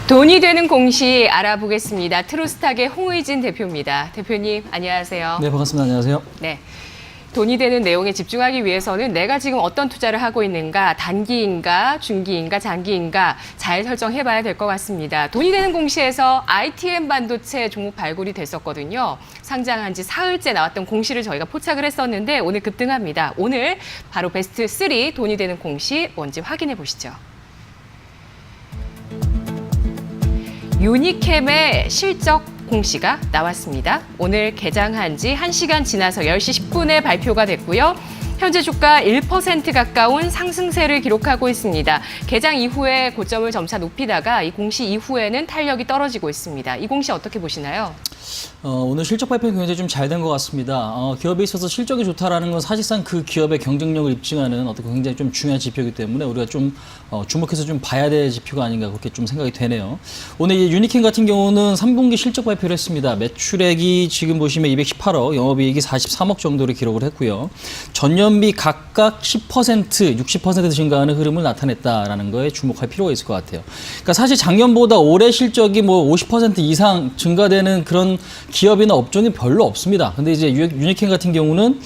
돈이 되는 공시 알아보겠습니다. 트루스탁의 홍의진 대표입니다. 대표님, 안녕하세요. 네, 반갑습니다. 안녕하세요. 네. 돈이 되는 내용에 집중하기 위해서는 내가 지금 어떤 투자를 하고 있는가, 단기인가, 중기인가, 장기인가 잘 설정해봐야 될 것 같습니다. 돈이 되는 공시에서 ITM 반도체 종목 발굴이 됐었거든요. 상장한 지 사흘째 나왔던 공시를 저희가 포착을 했었는데 오늘 급등합니다. 오늘 바로 베스트 3 돈이 되는 공시 뭔지 확인해 보시죠. 유니캠의 실적 공시가 나왔습니다. 오늘 개장한 지 1시간 지나서 10시 10분에 발표가 됐고요. 현재 주가 1% 가까운 상승세를 기록하고 있습니다. 개장 이후에 고점을 점차 높이다가 이 공시 이후에는 탄력이 떨어지고 있습니다. 이 공시 어떻게 보시나요? 오늘 실적 발표는 굉장히 좀 잘 된 것 같습니다. 기업에 있어서 실적이 좋다라는 건 사실상 그 기업의 경쟁력을 입증하는 어떤 굉장히 좀 중요한 지표이기 때문에 우리가 좀 주목해서 좀 봐야 될 지표가 아닌가 그렇게 좀 생각이 되네요. 오늘 이 유니캠 같은 경우는 3분기 실적 발표를 했습니다. 매출액이 지금 보시면 218억, 영업이익이 43억 정도를 기록을 했고요. 전년비 각각 10%, 60% 증가하는 흐름을 나타냈다라는 거에 주목할 필요가 있을 것 같아요. 그러니까 사실 작년보다 올해 실적이 뭐 50% 이상 증가되는 그런 기업이나 업종이 별로 없습니다. 근데 이제 유니캠 같은 경우는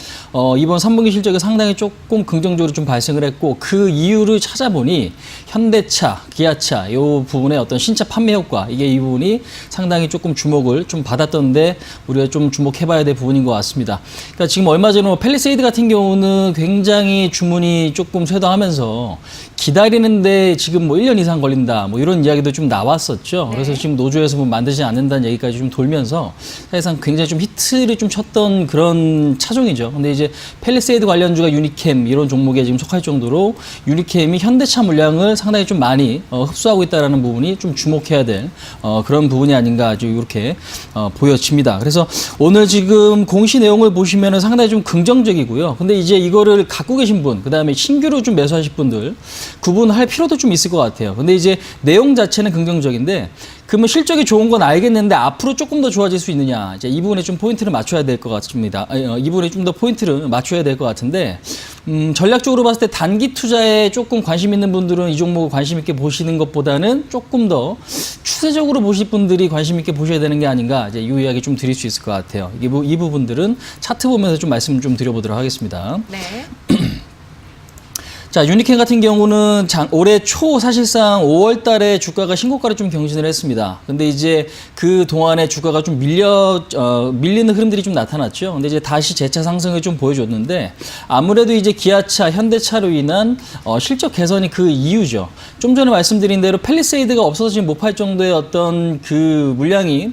이번 3분기 실적이 상당히 조금 긍정적으로 좀 발생을 했고 그 이유를 찾아보니 현대차, 기아차 이 부분의 어떤 신차 판매 효과 이게 이 부분이 상당히 조금 주목을 좀 받았던데 우리가 좀 주목해봐야 될 부분인 것 같습니다. 그러니까 지금 얼마 전에 펠리세이드 같은 경우는 굉장히 주문이 조금 쇄도하면서 기다리는데 지금 뭐 1년 이상 걸린다 뭐 이런 이야기도 좀 나왔었죠. 그래서 지금 노조에서 뭐 만들지 않는다는 얘기까지 좀 돌면서 사실상 굉장히 좀 히트를 좀 쳤던 그런 차종이죠. 근데 이제 펠리세이드 관련주가 유니캠 이런 종목에 지금 속할 정도로 유니캠이 현대차 물량을 상당히 좀 많이 흡수하고 있다는 부분이 좀 주목해야 될 그런 부분이 아닌가 아주 이렇게 보여집니다. 그래서 오늘 지금 공시 내용을 보시면은 상당히 좀 긍정적이고요. 근데 이제 이거를 갖고 계신 분, 그다음에 신규로 좀 매수하실 분들 구분할 필요도 좀 있을 것 같아요. 근데 이제 내용 자체는 긍정적인데 그러면 실적이 좋은 건 알겠는데 앞으로 조금 더 좋아질 수 있느냐. 이제 이 부분에 좀 포인트를 맞춰야 될 것 같습니다. 이 부분에 좀 더 포인트를 맞춰야 될 것 같은데 전략적으로 봤을 때 단기 투자에 조금 관심 있는 분들은 이 종목을 관심 있게 보시는 것보다는 조금 더 추세적으로 보실 분들이 관심 있게 보셔야 되는 게 아닌가. 이제 이 이야기 좀 드릴 수 있을 것 같아요. 이 부분들은 차트 보면서 좀 말씀 좀 드려보도록 하겠습니다. 네. 자, 유니캠 같은 경우는 올해 초 사실상 5월 달에 주가가 신고가를 좀 경신을 했습니다. 근데 이제 그 동안에 주가가 좀 밀리는 흐름들이 좀 나타났죠. 근데 이제 다시 재차 상승을 좀 보여줬는데 아무래도 이제 기아차, 현대차로 인한 실적 개선이 그 이유죠. 좀 전에 말씀드린 대로 펠리세이드가 없어서 지금 못 팔 정도의 어떤 그 물량이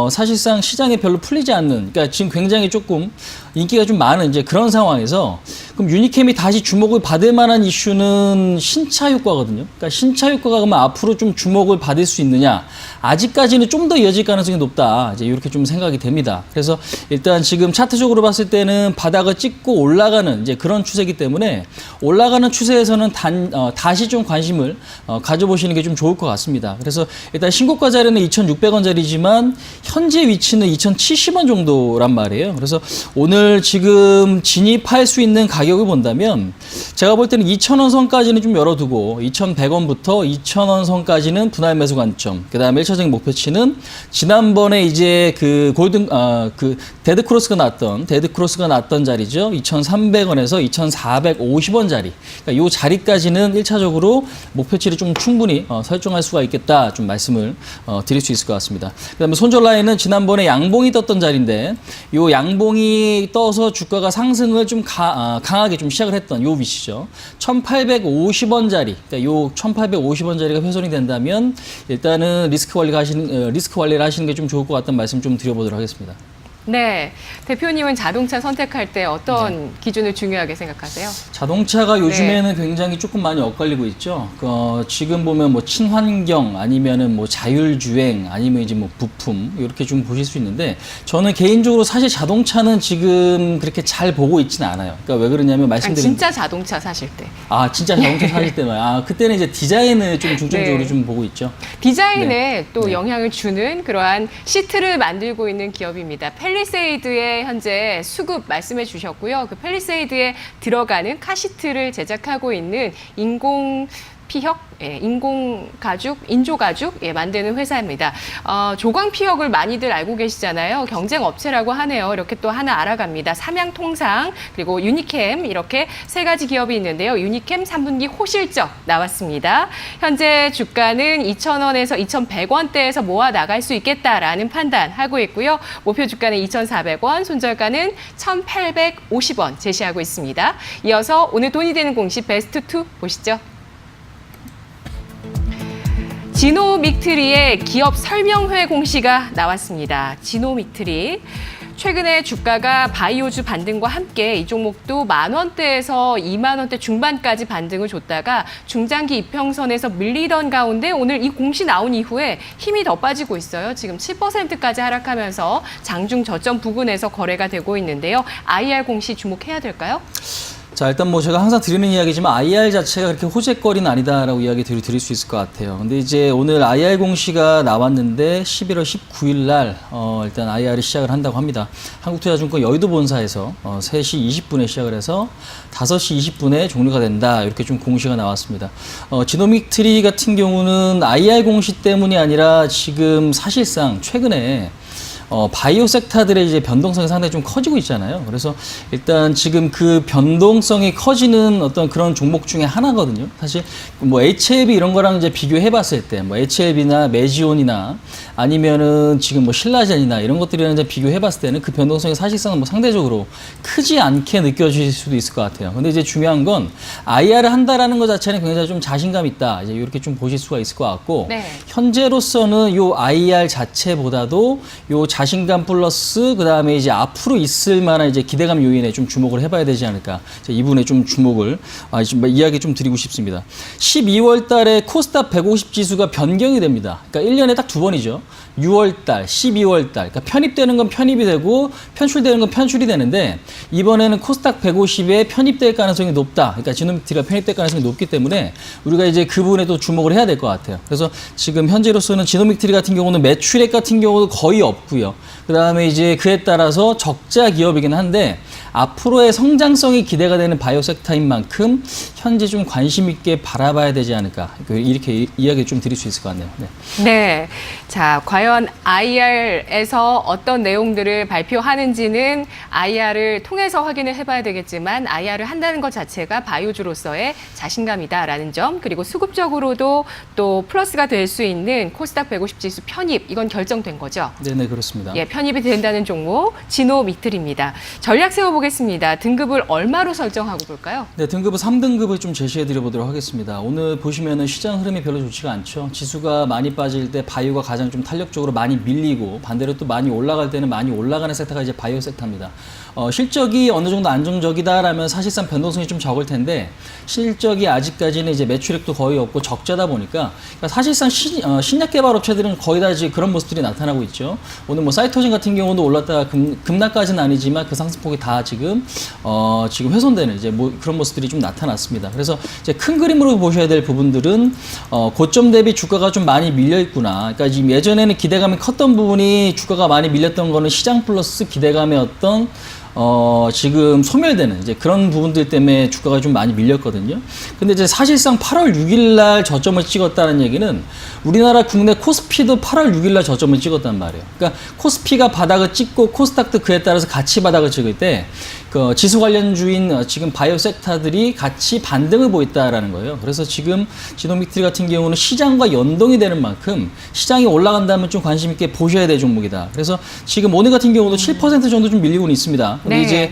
사실상 시장에 별로 풀리지 않는, 그러니까 지금 굉장히 조금 인기가 좀 많은 이제 그런 상황에서 그럼 유니캠이 다시 주목을 받을 만한 이슈는 신차 효과거든요. 그러니까 신차 효과가 그러면 앞으로 좀 주목을 받을 수 있느냐? 아직까지는 좀 더 이어질 가능성이 높다. 이제 이렇게 좀 생각이 됩니다. 그래서 일단 지금 차트적으로 봤을 때는 바닥을 찍고 올라가는 이제 그런 추세이기 때문에 올라가는 추세에서는 다시 좀 관심을 가져보시는 게 좀 좋을 것 같습니다. 그래서 일단 신고가 자리는 2,600원짜리지만 현재 위치는 2,070원 정도란 말이에요. 그래서 오늘 지금 진입할 수 있는 가격을 본다면 제가 볼 때는 2,000원 선까지는 좀 열어두고 2,100원부터 2,000원 선까지는 분할 매수 관점. 그다음에 1차적인 목표치는 지난번에 이제 그 데드크로스가 났던 자리죠. 2,300원에서 2,450원 자리. 그러니까 이 자리까지는 1차적으로 목표치를 좀 충분히 설정할 수가 있겠다. 좀 말씀을 드릴 수 있을 것 같습니다. 그다음에 손절 라인은 지난번에 양봉이 떴던 자리인데 이 양봉이 떠서 주가가 상승을 좀 강하게 좀 시작을 했던 요 위치죠. 1,850원 자리. 그러니까 요 1,850원 자리가 훼손이 된다면 일단은 리스크 관리를 하시는 게 좀 좋을 것 같다는 말씀 좀 드려보도록 하겠습니다. 네. 대표님은 자동차 선택할 때 어떤 기준을 중요하게 생각하세요? 자동차가 요즘에는 굉장히 조금 많이 엇갈리고 있죠. 지금 보면 뭐 친환경 아니면은 뭐 자율주행 아니면 이제 뭐 부품 이렇게 좀 보실 수 있는데 저는 개인적으로 사실 자동차는 지금 그렇게 잘 보고 있지는 않아요. 그러니까 왜 그러냐면 말씀드린 진짜 자동차 사실 때. 진짜 자동차 사실 때만. 그때는 이제 디자인을 좀 중점적으로 좀 보고 있죠. 디자인에 또 영향을 주는 그러한 시트를 만들고 있는 기업입니다. 펠리세이드에 현재 수급 말씀해 주셨고요. 그 펠리세이드에 들어가는 카시트를 제작하고 있는 인공 피혁 예, 인공 가죽, 인조 가죽 예, 만드는 회사입니다. 조광 피혁을 많이들 알고 계시잖아요. 경쟁 업체라고 하네요. 이렇게 또 하나 알아갑니다. 삼양통상 그리고 유니캠 이렇게 세 가지 기업이 있는데요. 유니캠 3분기 호실적 나왔습니다. 현재 주가는 2,000원에서 2,100원대에서 모아 나갈 수 있겠다라는 판단하고 있고요. 목표 주가는 2,400원, 손절가는 1,850원 제시하고 있습니다. 이어서 오늘 돈이 되는 공시 베스트 2 보시죠. 지노믹트리의 기업 설명회 공시가 나왔습니다. 지노믹트리. 최근에 주가가 바이오주 반등과 함께 이 종목도 10,000원대에서 20,000원대 중반까지 반등을 줬다가 중장기 이평선에서 밀리던 가운데 오늘 이 공시 나온 이후에 힘이 더 빠지고 있어요. 지금 7%까지 하락하면서 장중 저점 부근에서 거래가 되고 있는데요. IR 공시 주목해야 될까요? 자, 일단 뭐 제가 항상 드리는 이야기지만 IR 자체가 그렇게 호재거리는 아니다라고 이야기 드릴 수 있을 것 같아요. 근데 이제 오늘 IR 공시가 나왔는데 11월 19일 날 일단 IR이 시작을 한다고 합니다. 한국투자증권 여의도 본사에서 3시 20분에 시작을 해서 5시 20분에 종료가 된다. 이렇게 좀 공시가 나왔습니다. 지노믹트리 같은 경우는 IR 공시 때문이 아니라 지금 사실상 최근에 바이오 섹터들의 이제 변동성이 상당히 좀 커지고 있잖아요. 그래서 일단 지금 그 변동성이 커지는 어떤 그런 종목 중에 하나거든요. 사실 뭐 HLB 이런 거랑 이제 비교해 봤을 때 뭐 HLB나 메지온이나 아니면은 지금 뭐 신라젠이나 이런 것들이랑 이제 비교해 봤을 때는 그 변동성이 사실상 뭐 상대적으로 크지 않게 느껴질 수도 있을 것 같아요. 근데 이제 중요한 건 IR을 한다라는 것 자체는 굉장히 좀 자신감 있다. 이제 이렇게 좀 보실 수가 있을 것 같고 네. 현재로서는 요 IR 자체보다도 요 자신감 플러스 그다음에 이제 앞으로 있을 만한 이제 기대감 요인에 좀 주목을 해봐야 되지 않을까. 이 부분에 좀 주목을 이야기 좀 드리고 싶습니다. 12월 달에 코스닥 150 지수가 변경이 됩니다. 그러니까 1년에 딱 2번이죠. 6월 달, 12월 달. 그러니까 편입되는 건 편입이 되고 편출되는 건 편출이 되는데 이번에는 코스닥 150에 편입될 가능성이 높다. 그러니까 지노믹트리가 편입될 가능성이 높기 때문에 우리가 이제 그 부분에 또 주목을 해야 될 것 같아요. 그래서 지금 현재로서는 지노믹트리 같은 경우는 매출액 같은 경우도 거의 없고요. 그다음에 이제 그에 따라서 적자 기업이긴 한데 앞으로의 성장성이 기대가 되는 바이오 섹터인 만큼 현재 좀 관심 있게 바라봐야 되지 않을까. 이렇게 이야기 좀 드릴 수 있을 것 같네요. 네. 네. 자, 과연 IR에서 어떤 내용들을 발표하는지는 IR을 통해서 확인을 해봐야 되겠지만 IR을 한다는 것 자체가 바이오주로서의 자신감이다라는 점, 그리고 수급적으로도 또 플러스가 될 수 있는 코스닥 150 지수 편입, 이건 결정된 거죠? 네, 그렇습니다. 예, 편입이 된다는 종목 지노믹트리입니다. 전략 세워보겠습니다. 등급을 얼마로 설정하고 볼까요? 네, 등급은 3등급을 좀 제시해드려 보도록 하겠습니다. 오늘 보시면은 시장 흐름이 별로 좋지가 않죠. 지수가 많이 빠질 때 바이오가 가장 좀 탄력적으로 많이 밀리고 반대로 또 많이 올라갈 때는 많이 올라가는 섹터가 이제 바이오 섹터입니다. 실적이 어느 정도 안정적이다라면 사실상 변동성이 좀 적을 텐데 실적이 아직까지는 이제 매출액도 거의 없고 적자다 보니까 그러니까 사실상 신약 개발 업체들은 거의 다 이제 그런 모습들이 나타나고 있죠. 오늘 뭐 사이토진 같은 경우도 올랐다가 급락까지는 아니지만 그 상승폭이 다 지금 훼손되는 이제 그런 모습들이 좀 나타났습니다. 그래서 이제 큰 그림으로 보셔야 될 부분들은 고점 대비 주가가 좀 많이 밀려 있구나. 그러니까 지금 예전에는 기대감이 컸던 부분이 주가가 많이 밀렸던 거는 시장 플러스 기대감의 어떤 지금 소멸되는 이제 그런 부분들 때문에 주가가 좀 많이 밀렸거든요. 근데 이제 사실상 8월 6일 날 저점을 찍었다는 얘기는 우리나라 국내 코스피도 8월 6일 날 저점을 찍었단 말이에요. 그러니까 코스피가 바닥을 찍고 코스닥도 그에 따라서 같이 바닥을 찍을 때 그 지수 관련주인 지금 바이오 섹터들이 같이 반등을 보였다라는 거예요. 그래서 지금 지노믹트리 같은 경우는 시장과 연동이 되는 만큼 시장이 올라간다면 좀 관심 있게 보셔야 될 종목이다. 그래서 지금 오늘 같은 경우도 7% 정도 좀 밀리고는 있습니다. 근데 네. 이제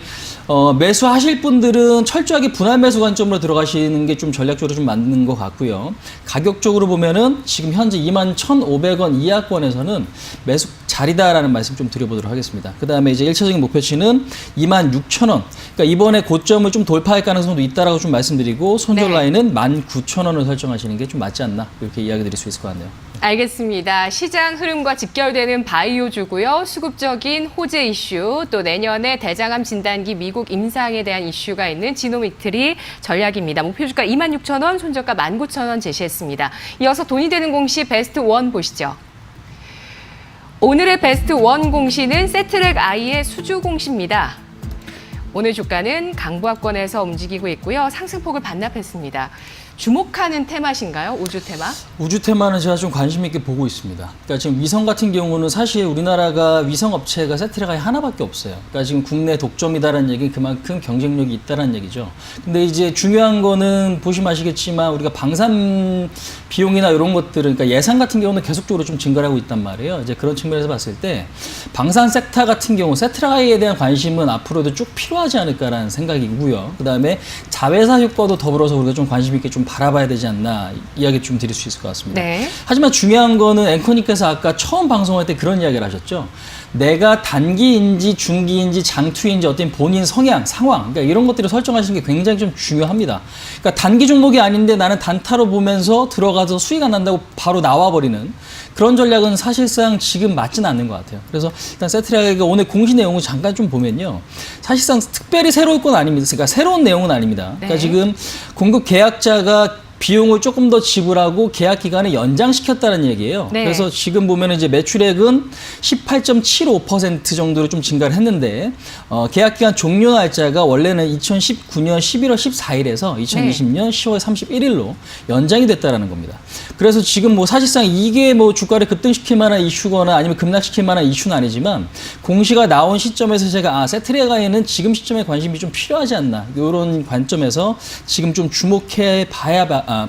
매수하실 분들은 철저하게 분할 매수 관점으로 들어가시는 게 좀 전략적으로 좀 맞는 것 같고요. 가격적으로 보면은 지금 현재 21,500원 이하권에서는 매수 자리다라는 말씀 좀 드려보도록 하겠습니다. 그 다음에 이제 1차적인 목표치는 26,000원. 그러니까 이번에 고점을 좀 돌파할 가능성도 있다라고 좀 말씀드리고 손절 네. 라인은 19,000원을 설정하시는 게 좀 맞지 않나 이렇게 이야기 드릴 수 있을 것 같네요. 알겠습니다. 시장 흐름과 직결되는 바이오주고요. 수급적인 호재 이슈, 또 내년에 대장암 진단기 미국 임상에 대한 이슈가 있는 지노믹트리 전략입니다. 목표주가 26,000원, 손절가 19,000원 제시했습니다. 이어서 돈이 되는 공시 베스트 1 보시죠. 오늘의 베스트 1 공시는 세트랙 I의 수주 공시입니다. 오늘 주가는 강보합권에서 움직이고 있고요. 상승폭을 반납했습니다. 주목하는 테마신가요? 우주 테마? 우주 테마는 제가 좀 관심 있게 보고 있습니다. 그러니까 지금 위성 같은 경우는 사실 우리나라가 위성 업체가 세트라가이 하나밖에 없어요. 그러니까 지금 국내 독점이다라는 얘기는 그만큼 경쟁력이 있다라는 얘기죠. 근데 이제 중요한 거는 보시면 아시겠지만 우리가 방산 비용이나 이런 것들은 그러니까 예산 같은 경우는 계속적으로 좀 증가를 하고 있단 말이에요. 이제 그런 측면에서 봤을 때 방산 섹터 같은 경우 세트라가이에 대한 관심은 앞으로도 쭉 필요하지 않을까라는 생각이고요. 그다음에 자회사 효과도 더불어서 우리가 좀 관심 있게 좀 바라봐야 되지 않나 이야기 좀 드릴 수 있을 것 같습니다. 네. 하지만 중요한 거는 앵커님께서 아까 처음 방송할 때 그런 이야기를 하셨죠. 내가 단기인지 중기인지 장투인지 어떤 본인 성향, 상황 그러니까 이런 것들을 설정하시는 게 굉장히 좀 중요합니다. 그러니까 단기 종목이 아닌데 나는 단타로 보면서 들어가서 수익 안 난다고 바로 나와버리는 그런 전략은 사실상 지금 맞지는 않는 것 같아요. 그래서 일단 세트라가이가 오늘 공시 내용을 잠깐 좀 보면요. 사실상 특별히 새로울 건 아닙니다. 그러니까 새로운 내용은 아닙니다. 그러니까 네. 지금 공급 계약자가 비용을 조금 더 지불하고 계약 기간을 연장시켰다는 얘기예요. 네. 그래서 지금 보면 이제 매출액은 18.75% 정도로 좀 증가를 했는데 계약 기간 종료 날짜가 원래는 2019년 11월 14일에서 2020년 10월 31일로 연장이 됐다라는 겁니다. 그래서 지금 뭐 사실상 이게 뭐 주가를 급등시킬 만한 이슈거나 아니면 급락시킬 만한 이슈는 아니지만 공시가 나온 시점에서 제가 세트라가이는 지금 시점에 관심이 좀 필요하지 않나 이런 관점에서 지금 좀 주목해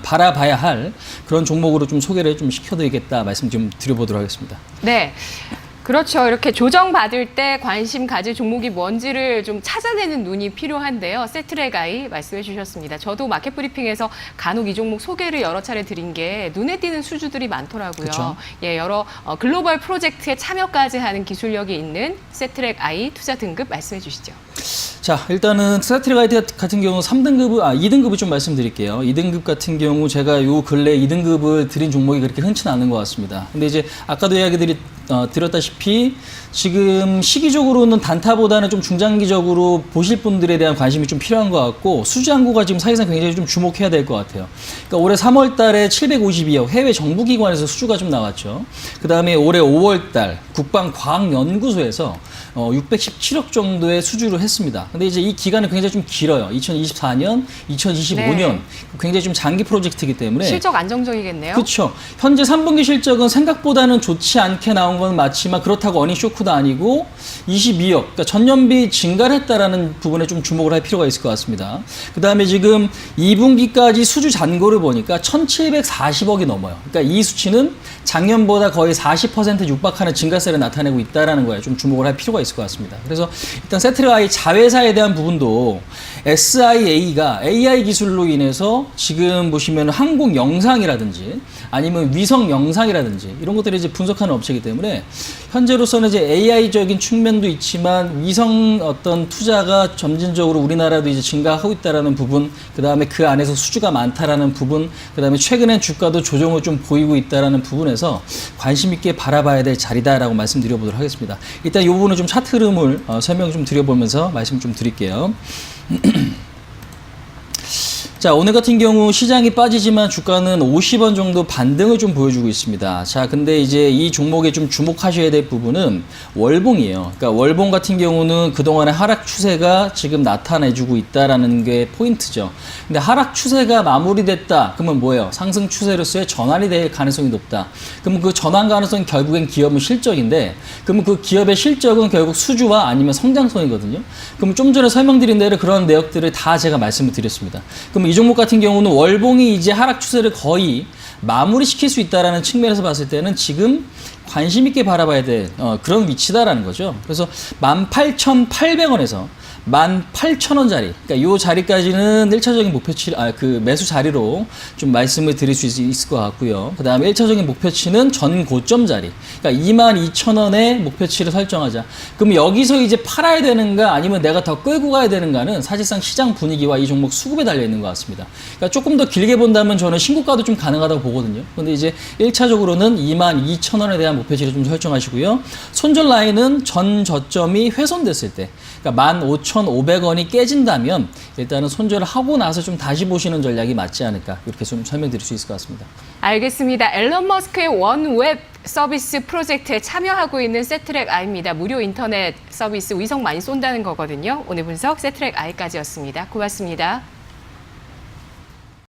바라봐야 할 그런 종목으로 좀 소개를 좀 시켜드리겠다 말씀 좀 드려보도록 하겠습니다. 네. 그렇죠. 이렇게 조정받을 때 관심 가질 종목이 뭔지를 좀 찾아내는 눈이 필요한데요. 세트라가이 말씀해 주셨습니다. 저도 마켓 브리핑에서 간혹 이 종목 소개를 여러 차례 드린 게 눈에 띄는 수주들이 많더라고요. 그쵸. 예, 여러 글로벌 프로젝트에 참여까지 하는 기술력이 있는 세트라가이 투자 등급 말씀해 주시죠. 자, 일단은 세트라가이 같은 경우 2등급을 좀 말씀드릴게요. 2등급 같은 경우 제가 요 근래 2등급을 드린 종목이 그렇게 흔치는 않은 것 같습니다. 근데 이제 아까도 이야기 드렸다시피 지금 시기적으로는 단타보다는 좀 중장기적으로 보실 분들에 대한 관심이 좀 필요한 것 같고 수주 항구가 지금 사실상 굉장히 좀 주목해야 될 것 같아요. 그러니까 올해 3월 달에 752억 해외 정부기관에서 수주가 좀 나왔죠. 그 다음에 올해 5월 달 국방과학연구소에서 617억 정도의 수주를 했습니다. 근데 이제 이 기간은 굉장히 좀 길어요. 2024년, 2025년 네. 굉장히 좀 장기 프로젝트이기 때문에 실적 안정적이겠네요. 그렇죠. 현재 3분기 실적은 생각보다는 좋지 않게 나온 건 맞지만 그렇다고 어닝 쇼크도 아니고 22억, 그러니까 전년비 증가를 했다라는 부분에 좀 주목을 할 필요가 있을 것 같습니다. 그 다음에 지금 2분기까지 수주 잔고를 보니까 1,740억이 넘어요. 그러니까 이 수치는 작년보다 거의 40% 육박하는 증가세를 나타내고 있다라는 거에 좀 주목을 할 필요가 있을 것 같습니다. 그래서 일단 세트라가이 자회사에 대한 부분도 SIA가 AI 기술로 인해서 지금 보시면 항공 영상이라든지 아니면 위성 영상이라든지 이런 것들을 이제 분석하는 업체이기 때문에 현재로서는 이제 AI적인 측면도 있지만 위성 어떤 투자가 점진적으로 우리나라도 이제 증가하고 있다라는 부분, 그 다음에 그 안에서 수주가 많다라는 부분, 그 다음에 최근엔 주가도 조정을 좀 보이고 있다라는 부분에서 관심 있게 바라봐야 될 자리다라고 말씀드려보도록 하겠습니다. 일단 이 부분은 좀 차트 흐름을 설명 좀 드려보면서 말씀 좀 드릴게요. 자, 오늘 같은 경우 시장이 빠지지만 주가는 50원 정도 반등을 좀 보여주고 있습니다. 자, 근데 이제 이 종목에 좀 주목하셔야 될 부분은 월봉이에요. 그러니까 월봉 같은 경우는 그동안의 하락 추세가 지금 나타내주고 있다라는 게 포인트죠. 근데 하락 추세가 마무리됐다. 그러면 뭐예요? 상승 추세로서의 전환이 될 가능성이 높다. 그러면 그 전환 가능성이 결국엔 기업은 실적인데, 그러면 그 기업의 실적은 결국 수주와 아니면 성장성이거든요. 그럼 좀 전에 설명드린 대로 그런 내역들을 다 제가 말씀을 드렸습니다. 그럼 이 종목 같은 경우는 월봉이 이제 하락 추세를 거의 마무리시킬 수 있다는 측면에서 봤을 때는 지금 관심 있게 바라봐야 될 그런 위치다라는 거죠. 그래서 18,800원에서 18,000원짜리, 그러니까 이 자리까지는 1차적인 목표치, 매수 자리로 좀 말씀을 드릴 수 있을 것 같고요. 그 다음에 1차적인 목표치는 전 고점 자리, 그러니까 22,000원의 목표치를 설정하자. 그럼 여기서 이제 팔아야 되는가 아니면 내가 더 끌고 가야 되는가는 사실상 시장 분위기와 이 종목 수급에 달려 있는 것 같습니다. 그러니까 조금 더 길게 본다면 저는 신고가도 좀 가능하다고 보거든요. 근데 이제 1차적으로는 22,000원에 대한 목표치를 좀 설정하시고요. 손절 라인은 전 저점이 훼손됐을 때, 그러니까 15,500원이 깨진다면 일단은 손절을 하고 나서 좀 다시 보시는 전략이 맞지 않을까, 이렇게 좀 설명드릴 수 있을 것 같습니다. 알겠습니다. 앨런 머스크의 원웹 서비스 프로젝트에 참여하고 있는 세트랙아이입니다. 무료 인터넷 서비스 위성 많이 쏜다는 거거든요. 오늘 분석 세트랙아이까지였습니다. 고맙습니다.